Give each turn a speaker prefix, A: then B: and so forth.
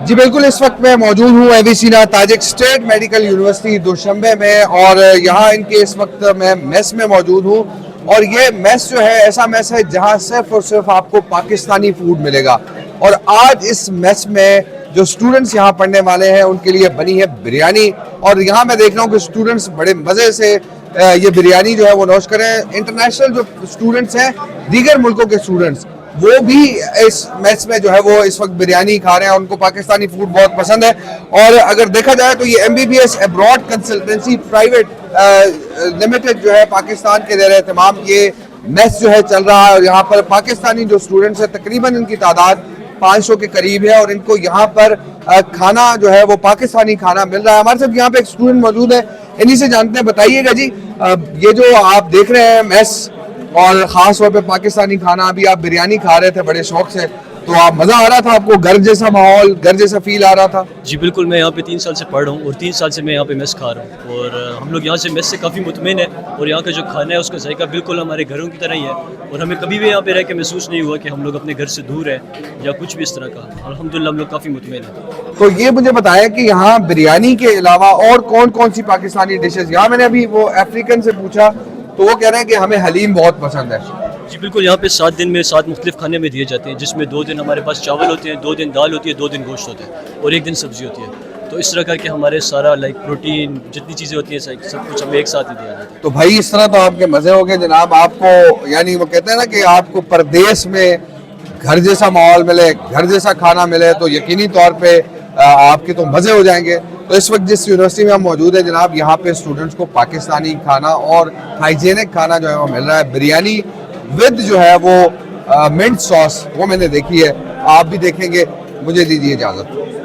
A: जी बिल्कुल, इस वक्त मैं मौजूद हूँ एवीसीना ताजिक स्टेट मेडिकल यूनिवर्सिटी दुशंबे में, और यहाँ इनके इस वक्त मैं मेस में मौजूद हूँ। और ये मेस जो है ऐसा मेस है जहाँ सिर्फ और सिर्फ आपको पाकिस्तानी फूड मिलेगा। और आज इस मेस में जो स्टूडेंट्स यहाँ पढ़ने वाले हैं उनके लिए बनी है बिरयानी, और यहाँ मैं देख रहा हूँ कि स्टूडेंट्स बड़े मज़े से ये बिरयानी जो है वो नोश करें। इंटरनेशनल जो स्टूडेंट्स हैं, दीगर मुल्कों के स्टूडेंट्स, वो भी इस मैच में जो है वो इस वक्त बिरयानी खा रहे हैं। उनको पाकिस्तानी फूड बहुत पसंद है। और अगर देखा जाए तो ये MBBS abroad consultancy private limited जो है पाकिस्तान के ज़ेर एहतमाम ये मैच जो है चल रहा है। और यहाँ पर पाकिस्तानी जो स्टूडेंट्स हैं, तकरीबन इनकी तादाद 500 के करीब है, और इनको यहाँ पर खाना जो है वो पाकिस्तानी खाना मिल रहा है। हमारे साथ यहाँ पे एक स्टूडेंट मौजूद है, इन्हीं से जानते हैं। बताइएगा जी, ये जो आप देख रहे हैं मैस, और ख़ास तौर पे पाकिस्तानी खाना, अभी आप बिरयानी खा रहे थे बड़े शौक से, तो आप मज़ा आ रहा था आपको? घर जैसा माहौल, घर जैसा फील आ रहा था?
B: जी बिल्कुल, मैं यहाँ पे 3 साल से पढ़ रहा हूँ और 3 साल से मैं यहाँ पे मेस खा रहा हूँ। और हम लोग यहाँ से मेस से काफ़ी मुतमिन है, और यहाँ का जो खाना है उसका जायका बिल्कुल हमारे घरों की तरह ही है। और हमें कभी भी यहाँ पे रह के महसूस नहीं हुआ कि हम लोग अपने घर से दूर हैं या कुछ भी इस तरह का। अल्हम्दुलिल्लाह हम लोग काफ़ी मुतमिन हैं।
A: तो ये मुझे बताया कि यहाँ बिरयानी के अलावा और कौन कौन सी पाकिस्तानी डिशेज, यहाँ मैंने अभी वो अफ्रीकन से पूछा तो वो कह रहे हैं कि हमें हलीम बहुत पसंद है।
B: जी बिल्कुल, यहाँ पे 7 दिन में 7 मुख्तलिफ खाने में दिए जाते हैं, जिसमें 2 दिन हमारे पास चावल होते हैं, 2 दिन दाल होती है, 2 दिन गोश्त होता है और 1 दिन सब्जी होती है। तो इस तरह करके हमारे सारा प्रोटीन जितनी चीज़ें होती हैं सब कुछ हमें एक साथ ही दिया जाता है।
A: तो भाई इस तरह तो आपके मज़े हो गए जनाब। आपको यानी वो कहते हैं ना कि आपको परदेश में घर जैसा माहौल मिले, घर जैसा खाना मिले, तो यकीनी तौर पे आपके तो मज़े हो जाएंगे। तो इस वक्त जिस यूनिवर्सिटी में हम मौजूद है जनाब, यहाँ पे स्टूडेंट्स को पाकिस्तानी खाना और हाइजीनिक खाना जो है वो मिल रहा है। बिरयानी विद जो है वो मिंट सॉस, वो मैंने देखी है, आप भी देखेंगे। मुझे दीजिए इजाज़त।